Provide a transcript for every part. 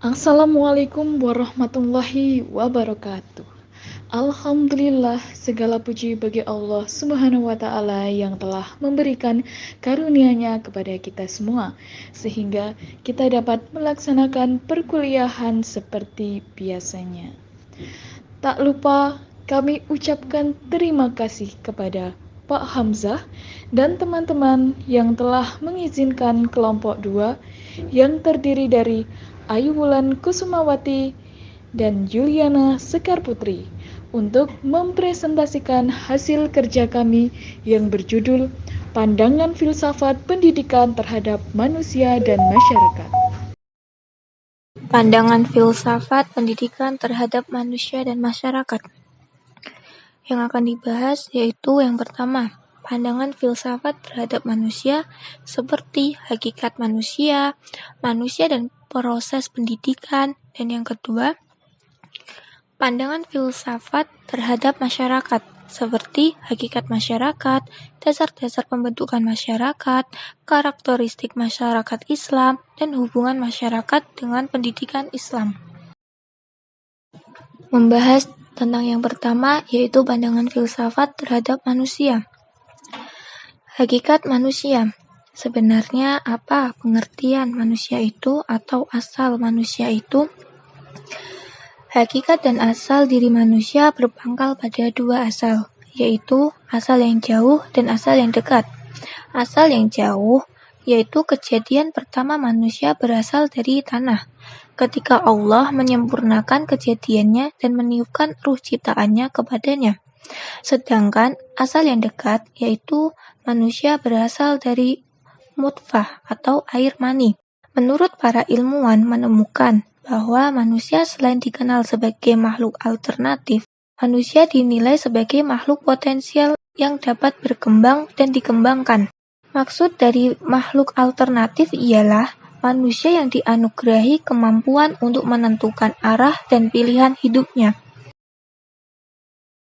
Assalamualaikum warahmatullahi wabarakatuh. Alhamdulillah, segala puji bagi Allah Subhanahu wa Ta'ala yang telah memberikan karunia-Nya kepada kita semua, sehingga kita dapat melaksanakan perkuliahan seperti biasanya. Tak lupa kami ucapkan terima kasih kepada Pak Hamzah dan teman-teman yang telah mengizinkan kelompok 2 yang terdiri dari Ayu Wulan Kusumawati dan Juliana Sekar Putri untuk mempresentasikan hasil kerja kami yang berjudul Pandangan Filsafat Pendidikan Terhadap Manusia dan Masyarakat. Pandangan filsafat pendidikan terhadap manusia dan masyarakat. Yang akan dibahas yaitu yang pertama, pandangan filsafat terhadap manusia seperti hakikat manusia, manusia dan proses pendidikan, dan yang kedua, pandangan filsafat terhadap masyarakat seperti hakikat masyarakat, dasar-dasar pembentukan masyarakat, karakteristik masyarakat Islam, dan hubungan masyarakat dengan pendidikan Islam. Membahas tentang yang pertama, yaitu pandangan filsafat terhadap manusia. Hakikat manusia. Sebenarnya apa pengertian manusia itu atau asal manusia itu? Hakikat dan asal diri manusia berpangkal pada dua asal, yaitu asal yang jauh dan asal yang dekat. Asal yang jauh yaitu kejadian pertama manusia berasal dari tanah, ketika Allah menyempurnakan kejadiannya dan meniupkan ruh ciptaannya kepadanya. Sedangkan asal yang dekat yaitu manusia berasal dari mutfah atau air mani. Menurut para ilmuwan menemukan bahwa manusia selain dikenal sebagai makhluk alternatif, manusia dinilai sebagai makhluk potensial yang dapat berkembang dan dikembangkan. Maksud dari makhluk alternatif ialah manusia yang dianugerahi kemampuan untuk menentukan arah dan pilihan hidupnya.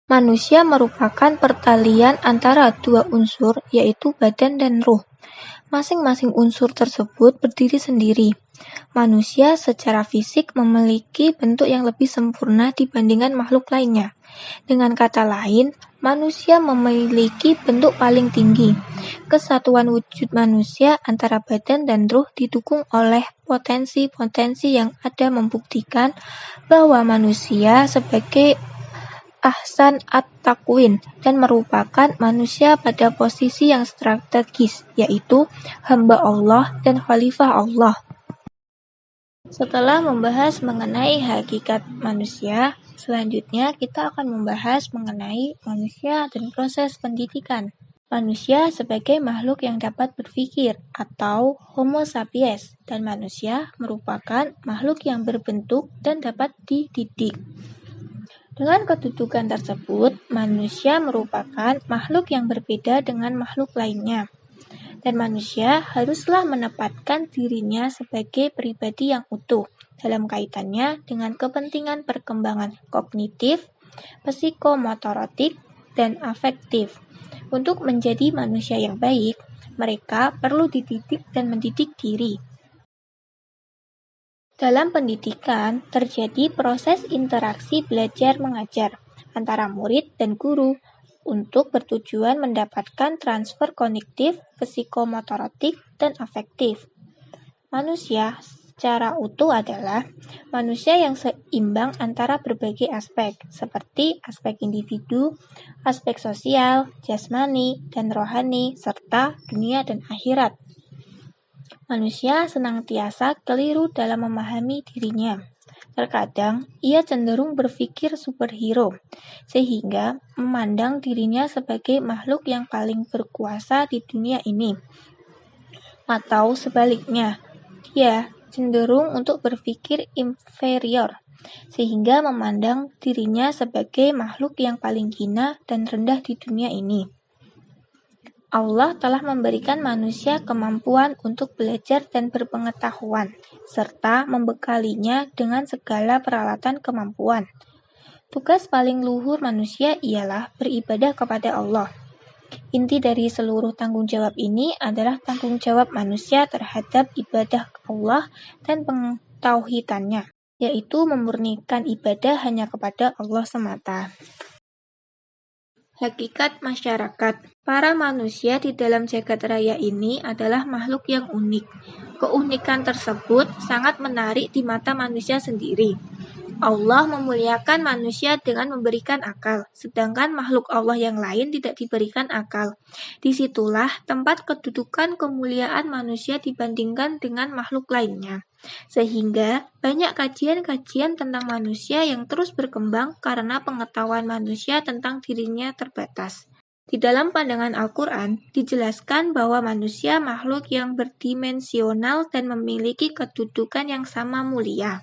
Manusia merupakan pertalian antara dua unsur, yaitu badan dan ruh. Masing-masing unsur tersebut berdiri sendiri. Manusia secara fisik memiliki bentuk yang lebih sempurna dibandingkan makhluk lainnya. Dengan kata lain, manusia memiliki bentuk paling tinggi. Kesatuan wujud manusia antara badan dan ruh didukung oleh potensi-potensi yang ada membuktikan bahwa manusia sebagai ahsan at-takwin dan merupakan manusia pada posisi yang strategis, yaitu hamba Allah dan khalifah Allah. Setelah membahas mengenai hakikat manusia, selanjutnya kita akan membahas mengenai manusia dan proses pendidikan. Manusia sebagai makhluk yang dapat berpikir atau Homo sapiens, dan manusia merupakan makhluk yang berbentuk dan dapat dididik. Dengan kedudukan tersebut, manusia merupakan makhluk yang berbeda dengan makhluk lainnya. Dan manusia haruslah menempatkan dirinya sebagai pribadi yang utuh dalam kaitannya dengan kepentingan perkembangan kognitif, psikomotorotik, dan afektif. Untuk menjadi manusia yang baik, mereka perlu dididik dan mendidik diri. Dalam pendidikan, terjadi proses interaksi belajar-mengajar antara murid dan guru untuk bertujuan mendapatkan transfer kognitif, psikomotorotik, dan afektif. Manusia secara utuh adalah manusia yang seimbang antara berbagai aspek, seperti aspek individu, aspek sosial, jasmani, dan rohani, serta dunia dan akhirat. Manusia senantiasa keliru dalam memahami dirinya. Terkadang, ia cenderung berpikir superhero, sehingga memandang dirinya sebagai makhluk yang paling berkuasa di dunia ini. Atau sebaliknya, dia cenderung untuk berpikir inferior, sehingga memandang dirinya sebagai makhluk yang paling hina dan rendah di dunia ini. Allah telah memberikan manusia kemampuan untuk belajar dan berpengetahuan, serta membekalinya dengan segala peralatan kemampuan. Tugas paling luhur manusia ialah beribadah kepada Allah. Inti dari seluruh tanggung jawab ini adalah tanggung jawab manusia terhadap ibadah Allah dan tauhidannya, yaitu memurnikan ibadah hanya kepada Allah semata. Hakikat masyarakat. Para manusia di dalam jagat raya ini adalah makhluk yang unik. Keunikan tersebut sangat menarik di mata manusia sendiri. Allah memuliakan manusia dengan memberikan akal, sedangkan makhluk Allah yang lain tidak diberikan akal. Disitulah tempat kedudukan kemuliaan manusia dibandingkan dengan makhluk lainnya. Sehingga banyak kajian-kajian tentang manusia yang terus berkembang karena pengetahuan manusia tentang dirinya terbatas. Di dalam pandangan Al-Quran, dijelaskan bahwa manusia makhluk yang berdimensional dan memiliki kedudukan yang sama mulia.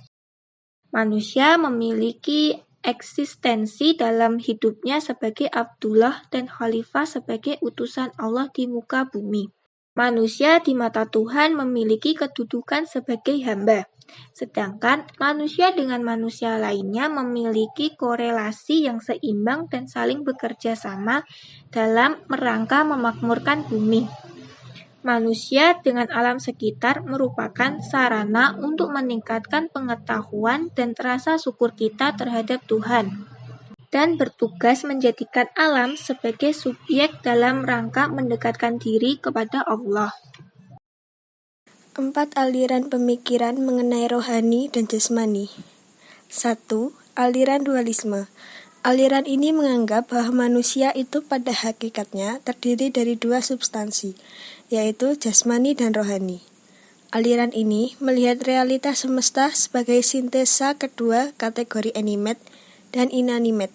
Manusia memiliki eksistensi dalam hidupnya sebagai Abdullah dan Khalifah sebagai utusan Allah di muka bumi. Manusia di mata Tuhan memiliki kedudukan sebagai hamba, sedangkan manusia dengan manusia lainnya memiliki korelasi yang seimbang dan saling bekerja sama dalam rangka memakmurkan bumi. Manusia dengan alam sekitar merupakan sarana untuk meningkatkan pengetahuan dan rasa syukur kita terhadap Tuhan, dan bertugas menjadikan alam sebagai subjek dalam rangka mendekatkan diri kepada Allah. 4 aliran pemikiran mengenai rohani dan jasmani. 1. Aliran dualisme. Aliran ini menganggap bahwa manusia itu pada hakikatnya terdiri dari 2 substansi, yaitu jasmani dan rohani. Aliran ini melihat realitas semesta sebagai sintesa kedua kategori animate dan inanimate,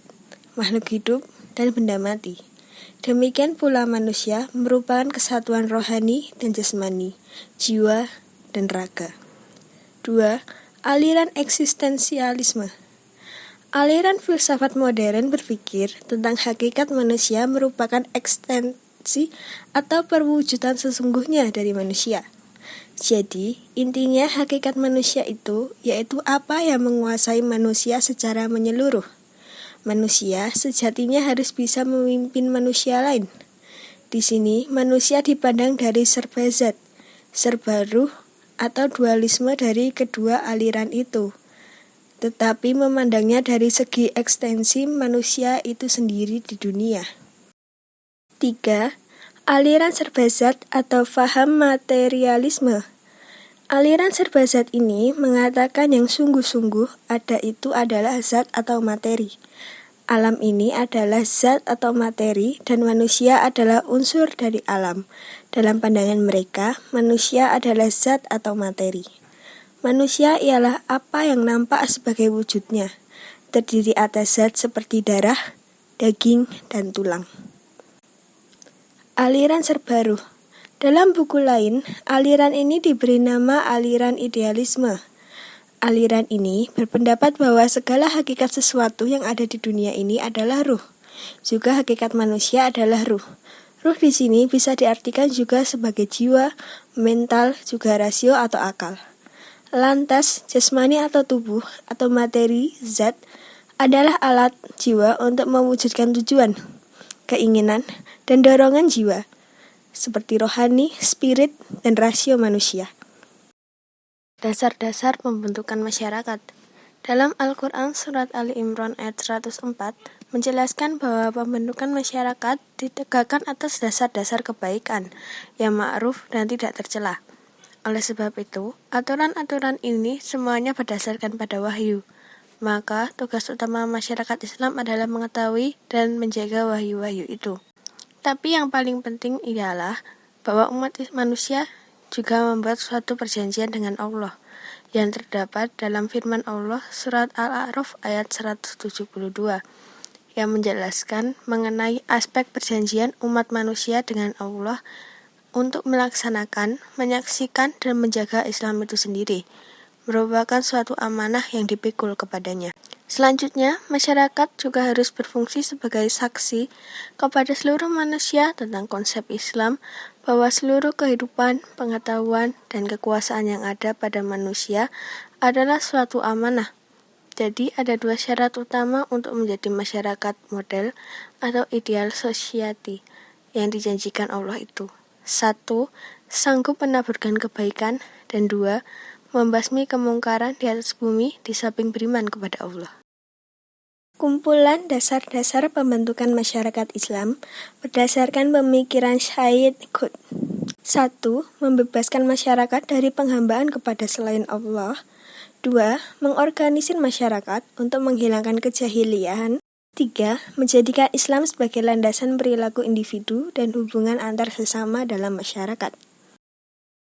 makhluk hidup dan benda mati. Demikian pula manusia merupakan kesatuan rohani dan jasmani, jiwa dan raga. 2. Aliran eksistensialisme. Aliran filsafat modern berpikir tentang hakikat manusia merupakan ekstensi atau perwujudan sesungguhnya dari manusia. Jadi, intinya hakikat manusia itu yaitu apa yang menguasai manusia secara menyeluruh. Manusia sejatinya harus bisa memimpin manusia lain. Di sini, manusia dipandang dari serba zat, serba ruh, atau dualisme dari kedua aliran itu, tetapi memandangnya dari segi ekstensi manusia itu sendiri di dunia. 3. Aliran serba zat atau faham materialisme. Aliran serba zat ini mengatakan yang sungguh-sungguh ada itu adalah zat atau materi. Alam ini adalah zat atau materi dan manusia adalah unsur dari alam. Dalam pandangan mereka, manusia adalah zat atau materi. Manusia ialah apa yang nampak sebagai wujudnya, terdiri atas zat seperti darah, daging, dan tulang. Aliran serba ruh. Dalam buku lain, aliran ini diberi nama aliran idealisme. Aliran ini berpendapat bahwa segala hakikat sesuatu yang ada di dunia ini adalah ruh. Juga hakikat manusia adalah ruh. Ruh di sini bisa diartikan juga sebagai jiwa, mental, juga rasio atau akal. Lantas, jasmani atau tubuh atau materi, zat, adalah alat jiwa untuk mewujudkan tujuan, keinginan, dan dorongan jiwa, seperti rohani, spirit, dan rasio manusia. Dasar-dasar pembentukan masyarakat. Dalam Al-Quran Surat Ali Imran ayat 104 menjelaskan bahwa pembentukan masyarakat ditegakkan atas dasar-dasar kebaikan yang ma'ruf dan tidak tercela. Oleh sebab itu, aturan-aturan ini semuanya berdasarkan pada wahyu. Maka tugas utama masyarakat Islam adalah mengetahui dan menjaga wahyu-wahyu itu. Tapi yang paling penting ialah bahwa umat manusia juga membuat suatu perjanjian dengan Allah yang terdapat dalam firman Allah surat Al-A'raf ayat 172 yang menjelaskan mengenai aspek perjanjian umat manusia dengan Allah untuk melaksanakan, menyaksikan, dan menjaga Islam itu sendiri merupakan suatu amanah yang dipikul kepadanya. Selanjutnya, masyarakat juga harus berfungsi sebagai saksi kepada seluruh manusia tentang konsep Islam, bahwa seluruh kehidupan, pengetahuan, dan kekuasaan yang ada pada manusia adalah suatu amanah. Jadi, ada 2 syarat utama untuk menjadi masyarakat model atau ideal society yang dijanjikan Allah itu. 1. Sanggup menaburkan kebaikan, dan 2. membasmi kemungkaran di atas bumi di samping beriman kepada Allah. Kumpulan dasar-dasar pembentukan masyarakat Islam berdasarkan pemikiran Syed Qutb. 1. Membebaskan masyarakat dari penghambaan kepada selain Allah. 2. Mengorganisir masyarakat untuk menghilangkan kejahilian. 3. Menjadikan Islam sebagai landasan perilaku individu dan hubungan antar sesama dalam masyarakat.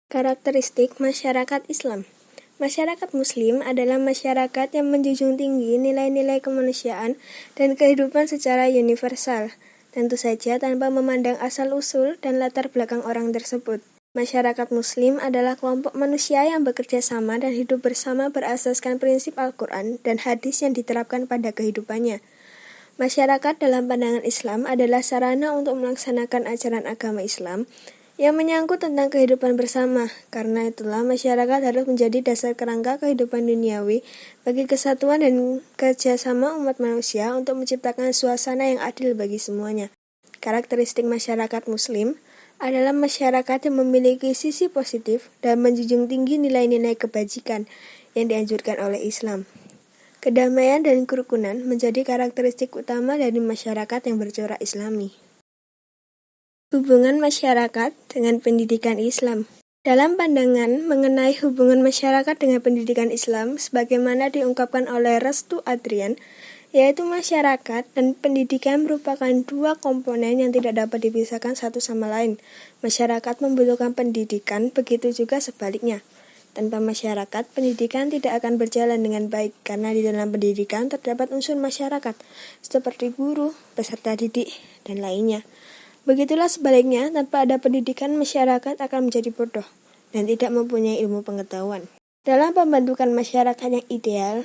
Karakteristik masyarakat Islam. Masyarakat Muslim adalah masyarakat yang menjunjung tinggi nilai-nilai kemanusiaan dan kehidupan secara universal, tentu saja tanpa memandang asal-usul dan latar belakang orang tersebut. Masyarakat Muslim adalah kelompok manusia yang bekerja sama dan hidup bersama berasaskan prinsip Al-Quran dan hadis yang diterapkan pada kehidupannya. Masyarakat dalam pandangan Islam adalah sarana untuk melaksanakan ajaran agama Islam yang menyangkut tentang kehidupan bersama. Karena itulah masyarakat harus menjadi dasar kerangka kehidupan duniawi bagi kesatuan dan kerjasama umat manusia untuk menciptakan suasana yang adil bagi semuanya. Karakteristik masyarakat Muslim adalah masyarakat yang memiliki sisi positif dan menjunjung tinggi nilai-nilai kebajikan yang dianjurkan oleh Islam. Kedamaian dan kerukunan menjadi karakteristik utama dari masyarakat yang bercorak Islami. Hubungan masyarakat dengan pendidikan Islam. Dalam pandangan mengenai hubungan masyarakat dengan pendidikan Islam sebagaimana diungkapkan oleh Restu Adrian, yaitu masyarakat dan pendidikan merupakan dua komponen yang tidak dapat dipisahkan satu sama lain. Masyarakat membutuhkan pendidikan, begitu juga sebaliknya. Tanpa masyarakat, pendidikan tidak akan berjalan dengan baik karena di dalam pendidikan terdapat unsur masyarakat seperti guru, peserta didik, dan lainnya. Begitulah sebaliknya, tanpa ada pendidikan, masyarakat akan menjadi bodoh dan tidak mempunyai ilmu pengetahuan. Dalam pembentukan masyarakat yang ideal,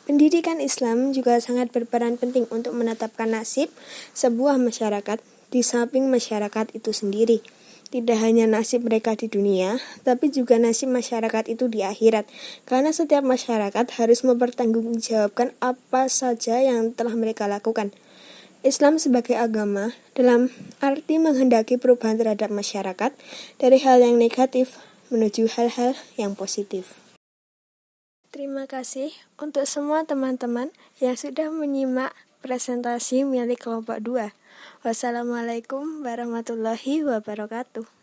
pendidikan Islam juga sangat berperan penting untuk menetapkan nasib sebuah masyarakat di samping masyarakat itu sendiri. Tidak hanya nasib mereka di dunia, tapi juga nasib masyarakat itu di akhirat. Karena setiap masyarakat harus mempertanggungjawabkan apa saja yang telah mereka lakukan. Islam sebagai agama dalam arti menghendaki perubahan terhadap masyarakat dari hal yang negatif menuju hal-hal yang positif. Terima kasih untuk semua teman-teman yang sudah menyimak presentasi milik kelompok 2. Wassalamualaikum warahmatullahi wabarakatuh.